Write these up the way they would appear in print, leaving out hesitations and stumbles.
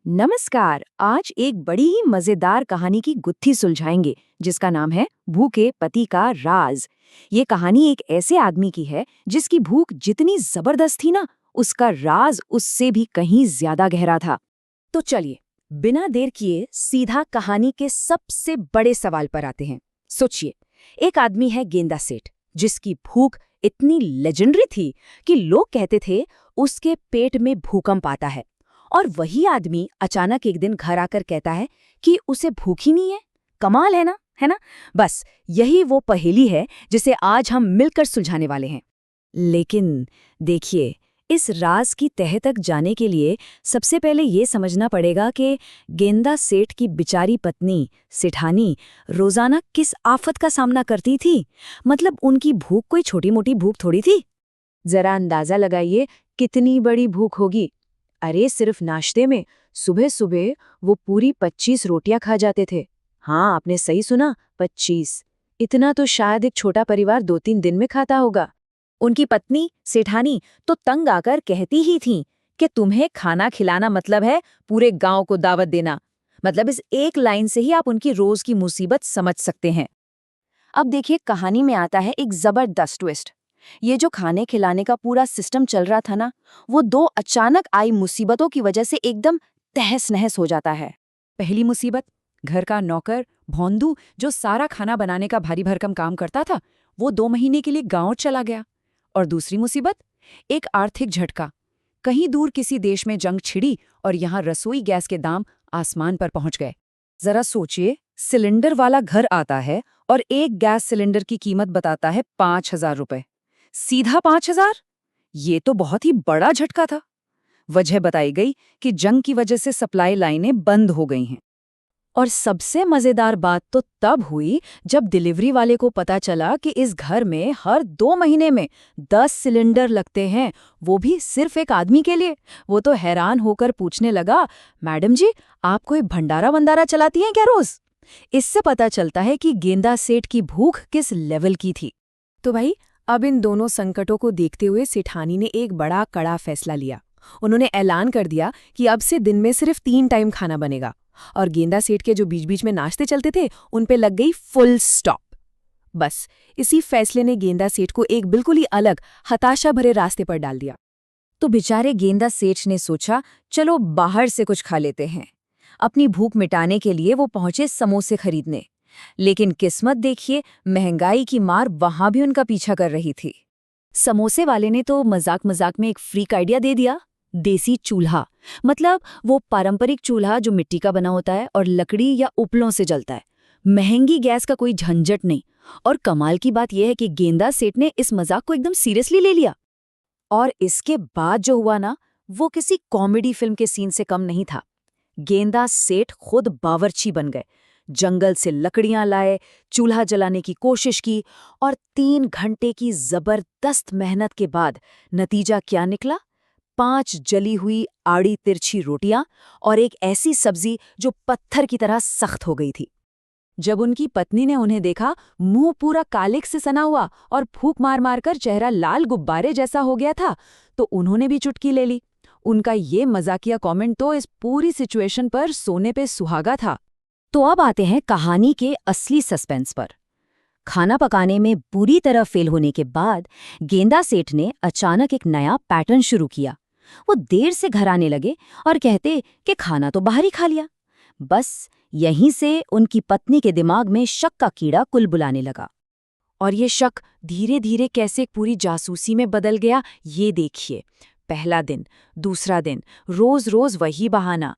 नमस्कार। आज एक बड़ी ही मजेदार कहानी की गुत्थी सुलझाएंगे जिसका नाम है भूखे पति का राज। ये कहानी एक ऐसे आदमी की है जिसकी भूख जितनी जबरदस्त थी ना, उसका राज उससे भी कहीं ज्यादा गहरा था। तो चलिए बिना देर किए सीधा कहानी के सबसे बड़े सवाल पर आते हैं। सोचिए, एक आदमी है गेंदा सेठ, जिसकी भूख इतनी लेजेंडरी थी कि लोग कहते थे उसके पेट में भूकंप आता है। और वही आदमी अचानक एक दिन घर आकर कहता है कि उसे भूख ही नहीं है। कमाल है ना, है ना? बस यही वो पहेली है जिसे आज हम मिलकर सुलझाने वाले हैं। लेकिन देखिए, इस राज की तह तक जाने के लिए सबसे पहले ये समझना पड़ेगा कि गेंदा सेठ की बिचारी पत्नी सेठानी रोजाना किस आफत का सामना करती थी। मतलब उनकी भूख कोई छोटी मोटी भूख थोड़ी थी। जरा अंदाजा लगाइए कितनी बड़ी भूख होगी। अरे सिर्फ नाश्ते में सुबह सुबह वो पूरी 25 रोटियां खा जाते थे। हाँ, आपने सही सुना, 25। इतना तो शायद एक छोटा परिवार 2-3 दिन में खाता होगा। उनकी पत्नी सेठानी तो तंग आकर कहती ही थी कि तुम्हें खाना खिलाना मतलब है पूरे गांव को दावत देना। मतलब इस एक लाइन से ही आप उनकी रोज की मुसीबत समझ सकते हैं। अब देखिए, कहानी में आता है एक जबरदस्त ट्विस्ट। ये जो खाने खिलाने का पूरा सिस्टम चल रहा था ना, वो दो अचानक आई मुसीबतों की वजह से एकदम तहस नहस हो जाता है। पहली मुसीबत, घर का नौकर भौंदू जो सारा खाना बनाने का भारी भरकम काम करता था, वो 2 महीने के लिए गांव चला गया। और दूसरी मुसीबत, एक आर्थिक झटका। कहीं दूर किसी देश में जंग छिड़ी और यहाँ रसोई गैस के दाम आसमान पर पहुंच गए। जरा सोचिए, सिलेंडर वाला घर आता है और एक गैस सिलेंडर की कीमत बताता है 5,000 रुपए। सीधा 5,000। ये तो बहुत ही बड़ा झटका था। वजह बताई गई कि जंग की वजह से सप्लाई लाइनें बंद हो गई हैं। और सबसे मजेदार बात तो तब हुई जब डिलीवरी वाले को पता चला कि इस घर में हर 2 महीने में 10 सिलेंडर लगते हैं, वो भी सिर्फ एक आदमी के लिए। वो तो हैरान होकर पूछने लगा, मैडम जी, आप कोई भंडारा वंडारा चलाती हैं क्या रोज? इससे पता चलता है कि गेंदा सेठ की भूख किस लेवल की थी। तो भाई, अब इन दोनों संकटों को देखते हुए सेठानी ने एक बड़ा कड़ा फैसला लिया। उन्होंने ऐलान कर दिया कि अब से दिन में सिर्फ 3 टाइम खाना बनेगा। और गेंदा सेठ के जो बीच बीच में नाश्ते चलते थे, उन पे लग गई फुल स्टॉप। बस इसी फैसले ने गेंदा सेठ को एक बिल्कुल ही अलग, हताशा भरे रास्ते पर डाल दिया। तो बेचारे गेंदा सेठ ने सोचा, चलो बाहर से कुछ खा लेते हैं। अपनी भूख मिटाने के लिए वो पहुंचे समोसे खरीदने। लेकिन किस्मत देखिए, महंगाई की मार वहां भी उनका पीछा कर रही थी। समोसे वाले ने तो मजाक मजाक में एक फ्रीक आइडिया दे दिया, देसी चूल्हा। मतलब वो पारंपरिक चूल्हा जो मिट्टी का बना होता है और लकड़ी या उपलों से जलता है। महंगी गैस का कोई झंझट नहीं। और कमाल की बात यह है कि गेंदा सेठ ने इस मजाक को एकदम सीरियसली ले लिया। और इसके बाद जो हुआ ना, वो किसी कॉमेडी फिल्म के सीन से कम नहीं था। गेंदा सेठ खुद बावर्ची बन गए, जंगल से लकड़ियां लाए, चूल्हा जलाने की कोशिश की। और 3 घंटे की जबरदस्त मेहनत के बाद नतीजा क्या निकला? 5 जली हुई आड़ी तिरछी रोटियां और एक ऐसी सब्जी जो पत्थर की तरह सख्त हो गई थी। जब उनकी पत्नी ने उन्हें देखा, मुंह पूरा कालिक से सना हुआ और फूंक मार मार कर चेहरा लाल गुब्बारे जैसा हो गया था, तो उन्होंने भी चुटकी ले ली। उनका ये मजाकिया कमेंट तो इस पूरी सिचुएशन पर सोने पे सुहागा था। तो अब आते हैं कहानी के असली सस्पेंस पर। खाना पकाने में बुरी तरह फेल होने के बाद गेंदा सेठ ने अचानक एक नया पैटर्न शुरू किया। वो देर से घर आने लगे और कहते कि खाना तो बाहर ही खा लिया। बस यहीं से उनकी पत्नी के दिमाग में शक का कीड़ा कुलबुलाने लगा। और ये शक धीरे धीरे कैसे एक पूरी जासूसी में बदल गया, ये देखिए। पहला दिन, दूसरा दिन, रोज रोज वही बहाना।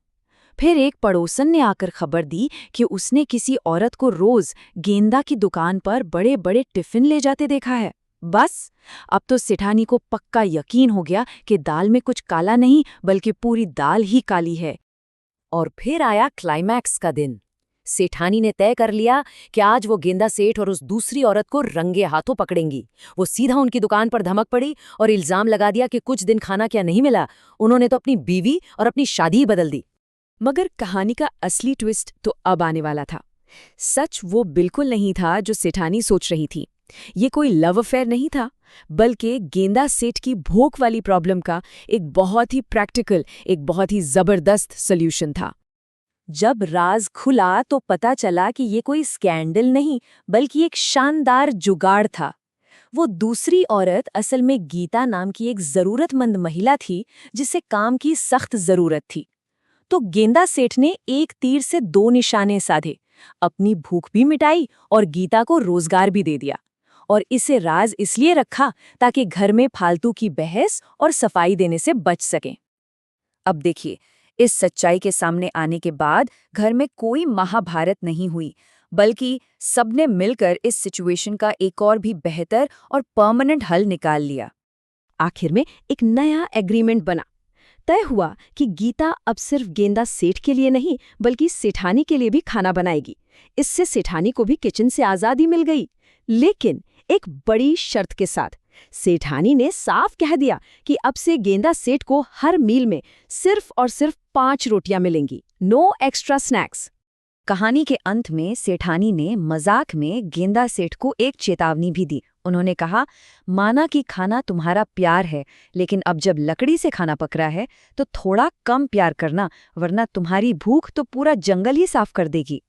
फिर एक पड़ोसन ने आकर खबर दी कि उसने किसी औरत को रोज गेंदा की दुकान पर बड़े बड़े टिफिन ले जाते देखा है। बस अब तो सेठानी को पक्का यकीन हो गया कि दाल में कुछ काला नहीं, बल्कि पूरी दाल ही काली है। और फिर आया क्लाइमैक्स का दिन। सेठानी ने तय कर लिया कि आज वो गेंदा सेठ और उस दूसरी औरत को रंगे हाथों पकड़ेंगी। वो सीधा उनकी दुकान पर धमक पड़ी और इल्जाम लगा दिया कि कुछ दिन खाना क्या नहीं मिला। उन्होंने तो अपनी बीवी और अपनी शादी ही बदल दी। मगर कहानी का असली ट्विस्ट तो अब आने वाला था। सच वो बिल्कुल नहीं था जो सेठानी सोच रही थी। ये कोई लव अफेयर नहीं था, बल्कि गेंदा सेठ की भूख वाली प्रॉब्लम का एक बहुत ही प्रैक्टिकल, एक बहुत ही जबरदस्त सॉल्यूशन था। जब राज खुला तो पता चला कि ये कोई स्कैंडल नहीं, बल्कि एक शानदार जुगाड़ था। वो दूसरी औरत असल में गीता नाम की एक जरूरतमंद महिला थी, जिसे काम की सख्त जरूरत थी। तो गेंदा सेठ ने एक तीर से दो निशाने साधे, अपनी भूख भी मिटाई और गीता को रोजगार भी दे दिया। और इसे राज इसलिए रखा ताकि घर में फालतू की बहस और सफाई देने से बच सकें। अब देखिए, इस सच्चाई के सामने आने के बाद घर में कोई महाभारत नहीं हुई, बल्कि सबने मिलकर इस सिचुएशन का एक और भी बेहतर और परमानेंट हल निकाल लिया। आखिर में एक नया एग्रीमेंट बना। तय हुआ कि गीता अब सिर्फ गेंदा सेठ के लिए नहीं, बल्कि सेठानी के लिए भी खाना बनाएगी। इससे सेठानी को भी किचन से आज़ादी मिल गई, लेकिन एक बड़ी शर्त के साथ। सेठानी ने साफ कह दिया कि अब से गेंदा सेठ को हर मील में सिर्फ और सिर्फ 5 रोटियां मिलेंगी, नो एक्स्ट्रा स्नैक्स। कहानी के अंत में सेठानी ने मजाक में गेंदा सेठ को एक चेतावनी भी दी। उन्होंने कहा, माना कि खाना तुम्हारा प्यार है, लेकिन अब जब लकड़ी से खाना पक रहा है तो थोड़ा कम प्यार करना, वरना तुम्हारी भूख तो पूरा जंगल ही साफ कर देगी।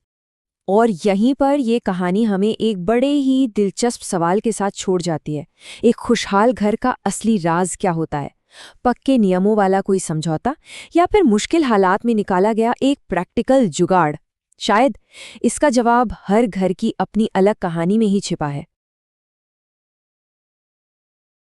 और यहीं पर ये कहानी हमें एक बड़े ही दिलचस्प सवाल के साथ छोड़ जाती है। एक खुशहाल घर का असली राज क्या होता है? पक्के नियमों वाला कोई समझौता, या फिर मुश्किल हालात में निकाला गया एक प्रैक्टिकल जुगाड़? शायद इसका जवाब हर घर की अपनी अलग कहानी में ही छिपा है।